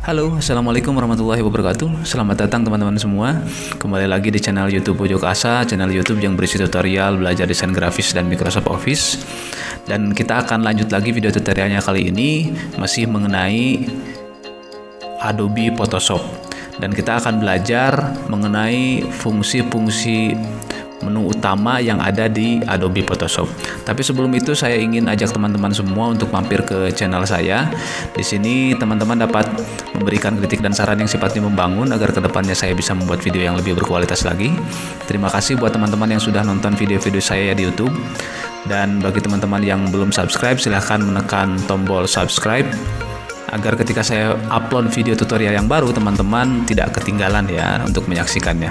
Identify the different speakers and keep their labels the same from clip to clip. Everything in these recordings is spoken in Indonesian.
Speaker 1: Halo, Assalamualaikum warahmatullahi wabarakatuh. Selamat datang teman-teman semua. Kembali lagi di channel YouTube Pojok Asa, channel YouTube yang berisi tutorial belajar desain grafis dan Microsoft Office. Dan kita akan lanjut lagi video tutorialnya kali ini masih mengenai Adobe Photoshop. Dan kita akan belajar mengenai fungsi-fungsi menu utama yang ada di Adobe Photoshop. Tapi sebelum itu saya ingin ajak teman-teman semua untuk mampir ke channel saya. Di sini teman-teman dapat memberikan kritik dan saran yang sifatnya membangun agar kedepannya saya bisa membuat video yang lebih berkualitas lagi. Terima kasih buat teman-teman yang sudah nonton video-video saya di YouTube. Dan bagi teman-teman yang belum subscribe, silahkan menekan tombol subscribe agar ketika saya upload video tutorial yang baru, teman-teman tidak ketinggalan ya untuk menyaksikannya.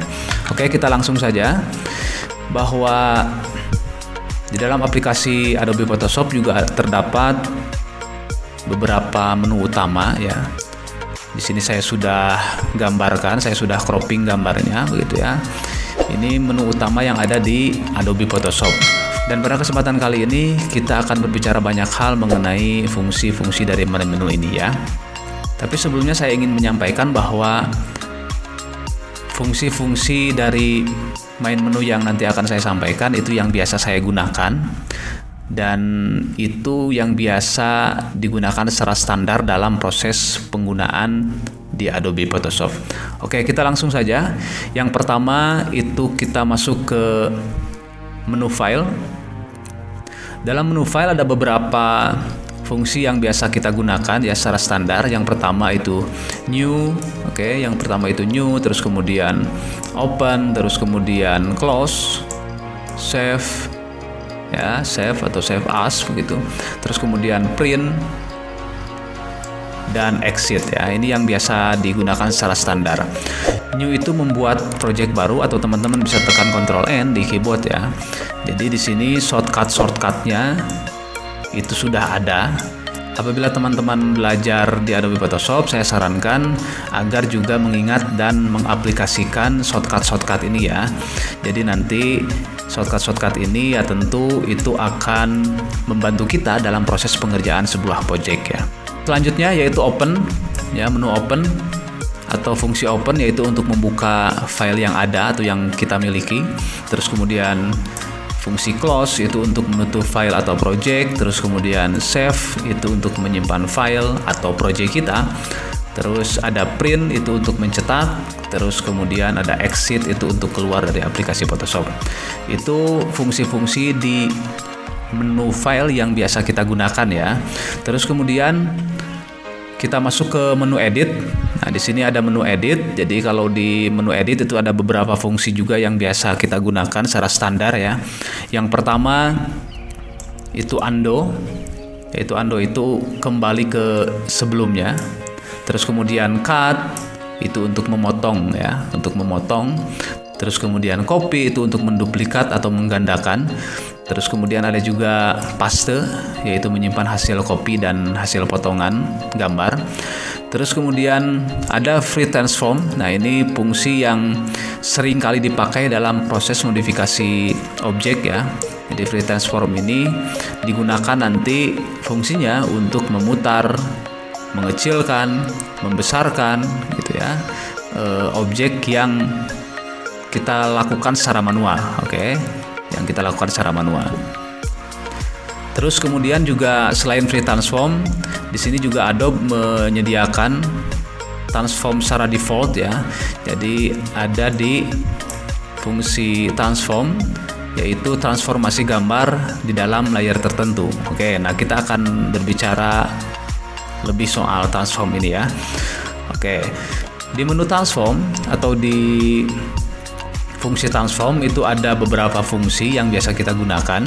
Speaker 1: Oke, kita langsung saja. Bahwa di dalam aplikasi Adobe Photoshop juga terdapat beberapa menu utama ya. Di sini saya sudah gambarkan, saya sudah cropping gambarnya begitu ya. Ini menu utama yang ada di Adobe Photoshop. Dan pada kesempatan kali ini kita akan berbicara banyak hal mengenai fungsi-fungsi dari menu ini ya. Tapi sebelumnya saya ingin menyampaikan bahwa fungsi-fungsi dari main menu yang nanti akan saya sampaikan itu yang biasa saya gunakan, dan itu yang biasa digunakan secara standar dalam proses penggunaan di Adobe Photoshop. Oke, kita langsung saja. Yang pertama itu kita masuk ke menu file. Dalam menu file ada beberapa fungsi yang biasa kita gunakan ya secara standar. Yang pertama itu new, yang pertama itu new, terus kemudian open, terus kemudian close, save ya, save atau save as begitu. Terus kemudian print dan exit ya. Ini yang biasa digunakan secara standar. New itu membuat project baru atau teman-teman bisa tekan Ctrl N di keyboard ya. Jadi di sini shortcutnya itu sudah ada. Apabila teman-teman belajar di Adobe Photoshop, saya sarankan agar juga mengingat dan mengaplikasikan shortcut ini ya. Jadi nanti shortcut ini ya tentu itu akan membantu kita dalam proses pengerjaan sebuah project ya. Selanjutnya yaitu open ya, menu open atau fungsi open yaitu untuk membuka file yang ada atau yang kita miliki. Terus kemudian fungsi close itu untuk menutup file atau project, terus kemudian save itu untuk menyimpan file atau project kita, terus ada print itu untuk mencetak, terus kemudian ada exit itu untuk keluar dari aplikasi Photoshop. Itu fungsi-fungsi di menu file yang biasa kita gunakan ya. Terus kemudian kita masuk ke menu edit. Nah, di sini ada menu edit. Jadi kalau di menu edit itu ada beberapa fungsi juga yang biasa kita gunakan secara standar ya. Yang pertama itu undo. Yaitu undo itu kembali ke sebelumnya. Terus kemudian cut itu untuk memotong ya, untuk memotong. Terus kemudian copy itu untuk menduplikat atau menggandakan. Terus kemudian ada juga paste, yaitu menyimpan hasil copy dan hasil potongan gambar. Terus kemudian ada free transform. Nah, ini fungsi yang sering kali dipakai dalam proses modifikasi objek ya. Jadi free transform ini digunakan nanti fungsinya untuk memutar, mengecilkan, membesarkan gitu ya, objek yang kita lakukan secara manual, yang kita lakukan secara manual. Terus kemudian juga selain free transform, di sini juga Adobe menyediakan transform secara default ya. Jadi ada di fungsi transform, yaitu transformasi gambar di dalam layer tertentu. Nah kita akan berbicara lebih soal transform ini ya. Di menu transform atau di fungsi transform itu ada beberapa fungsi yang biasa kita gunakan.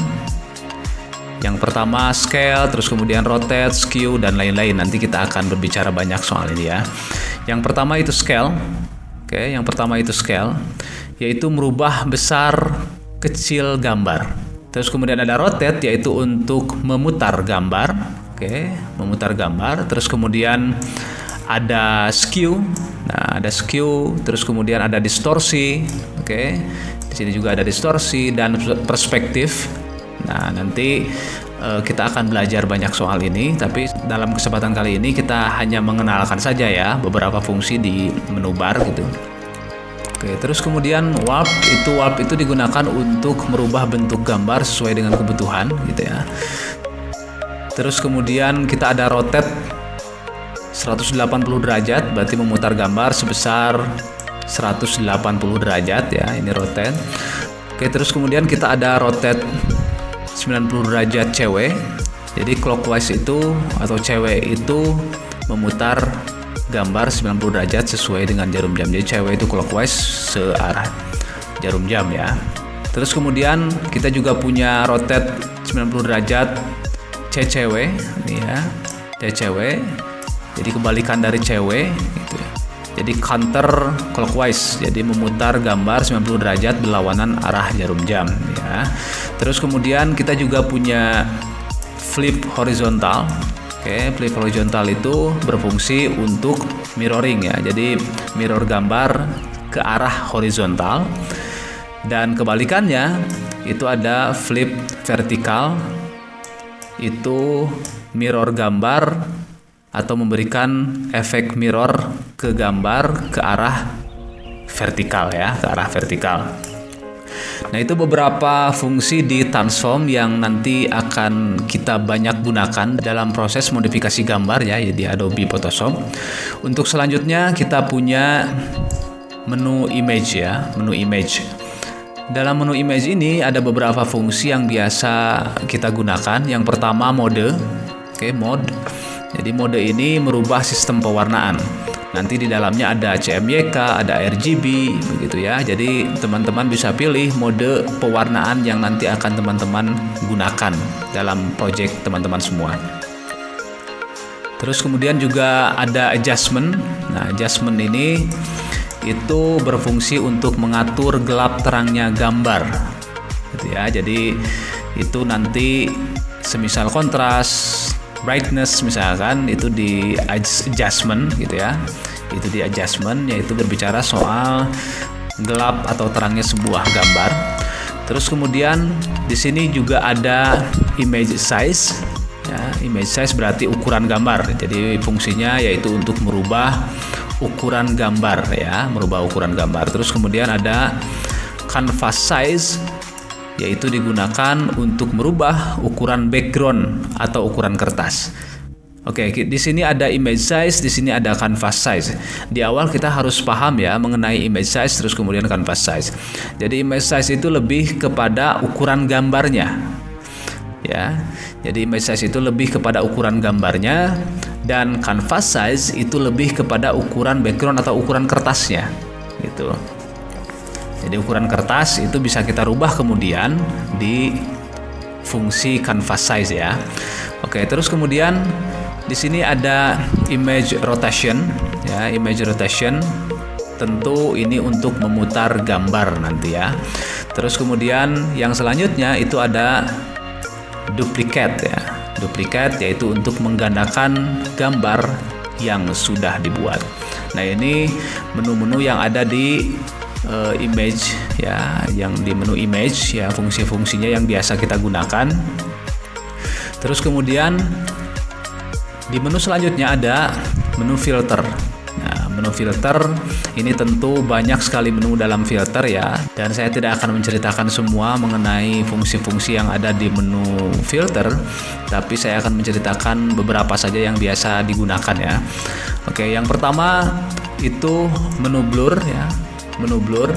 Speaker 1: Yang pertama scale, terus kemudian rotate, skew, dan lain-lain. Nanti kita akan berbicara banyak soal ini ya. Yang pertama itu scale. Yang pertama itu scale, yaitu merubah besar kecil gambar. Terus kemudian ada rotate, yaitu untuk memutar gambar. Memutar gambar. Terus kemudian ada skew. Nah, ada skew, terus kemudian ada distorsi. Di sini juga ada distorsi dan perspektif. Nah, nanti kita akan belajar banyak soal ini, tapi dalam kesempatan kali ini kita hanya mengenalkan saja ya beberapa fungsi di menu bar gitu. Oke, terus kemudian warp itu digunakan untuk merubah bentuk gambar sesuai dengan kebutuhan gitu ya. Terus kemudian kita ada rotate 180 derajat, berarti memutar gambar sebesar 180 derajat ya, ini rotate. Oke, terus kemudian kita ada rotate 90 derajat cewek. Jadi clockwise itu atau cewek itu memutar gambar 90 derajat sesuai dengan jarum jam. Jadi cewek itu clockwise searah jarum jam ya. Terus kemudian kita juga punya rotate 90 derajat cewek nih ya. Cewek. Jadi kebalikan dari cewek gitu ya. Jadi counter clockwise, jadi memutar gambar 90 derajat berlawanan arah jarum jam ya. Terus kemudian kita juga punya flip horizontal. Oke, flip horizontal itu berfungsi untuk mirroring ya. Jadi mirror gambar ke arah horizontal. Dan kebalikannya itu ada flip vertikal, itu mirror gambar atau memberikan efek mirror ke gambar ke arah vertikal ya, ke arah vertikal. Nah, itu beberapa fungsi di transform yang nanti akan kita banyak gunakan dalam proses modifikasi gambar ya di Adobe Photoshop. Untuk selanjutnya kita punya menu image ya, menu image. Dalam menu image ini ada beberapa fungsi yang biasa kita gunakan. Yang pertama mode. Oke, mode. Jadi mode ini merubah sistem pewarnaan. Nanti di dalamnya ada CMYK, ada RGB, begitu ya. Jadi teman-teman bisa pilih mode pewarnaan yang nanti akan teman-teman gunakan dalam project teman-teman semua. Terus kemudian juga ada adjustment. Nah, adjustment ini itu berfungsi untuk mengatur gelap terangnya gambar, gitu ya. Jadi itu nanti semisal kontras, brightness misalkan itu di adjustment gitu ya. Itu di adjustment, yaitu berbicara soal gelap atau terangnya sebuah gambar. Terus kemudian di sini juga ada image size ya. Image size berarti ukuran gambar. Jadi fungsinya yaitu untuk merubah ukuran gambar ya, merubah ukuran gambar. Terus kemudian ada canvas size, yaitu digunakan untuk merubah ukuran background atau ukuran kertas. Oke, di sini ada image size, di sini ada canvas size. Di awal kita harus paham ya mengenai image size, terus kemudian canvas size. Jadi image size itu lebih kepada ukuran gambarnya, ya. Jadi image size itu lebih kepada ukuran gambarnya, dan canvas size itu lebih kepada ukuran background atau ukuran kertasnya, gitu. Jadi ukuran kertas itu bisa kita rubah kemudian di fungsi canvas size ya. Oke, terus kemudian di sini ada image rotation ya, image rotation. Tentu ini untuk memutar gambar nanti ya. Terus kemudian yang selanjutnya itu ada duplicate ya. Duplicate yaitu untuk menggandakan gambar yang sudah dibuat. Nah, ini menu-menu yang ada di image ya, yang di menu image ya, fungsi-fungsinya yang biasa kita gunakan. Terus kemudian di menu selanjutnya ada menu filter. Nah, menu filter ini tentu banyak sekali menu dalam filter ya, dan saya tidak akan menceritakan semua mengenai fungsi-fungsi yang ada di menu filter, tapi saya akan menceritakan beberapa saja yang biasa digunakan ya. Oke, yang pertama itu menu blur ya. Menu blur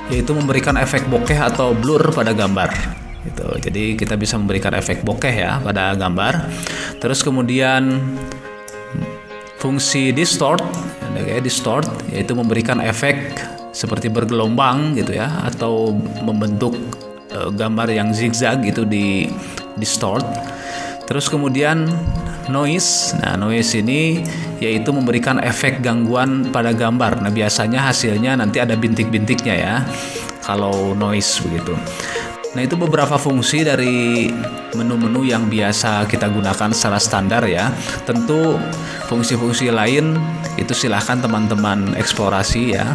Speaker 1: yaitu memberikan efek bokeh atau blur pada gambar gitu. Jadi kita bisa memberikan efek bokeh ya pada gambar. Terus kemudian fungsi distort yaitu memberikan efek seperti bergelombang gitu ya, atau membentuk gambar yang zigzag gitu di distort. Terus kemudian noise. Nah, noise ini yaitu memberikan efek gangguan pada gambar. Nah, biasanya hasilnya nanti ada bintik-bintiknya ya, kalau noise begitu. Nah, itu beberapa fungsi dari menu-menu yang biasa kita gunakan secara standar ya. Tentu fungsi-fungsi lain itu silahkan teman-teman eksplorasi ya.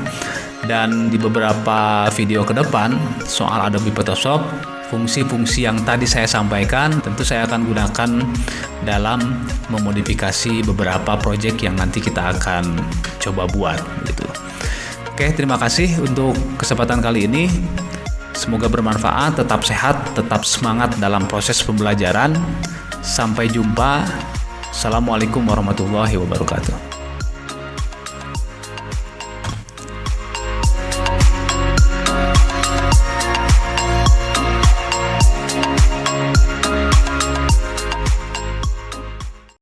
Speaker 1: Dan di beberapa video ke depan soal Adobe Photoshop, fungsi-fungsi yang tadi saya sampaikan tentu saya akan gunakan dalam memodifikasi beberapa project yang nanti kita akan coba buat gitu. Oke, terima kasih untuk kesempatan kali ini. Semoga bermanfaat, tetap sehat, tetap semangat dalam proses pembelajaran. Sampai jumpa. Assalamualaikum warahmatullahi wabarakatuh.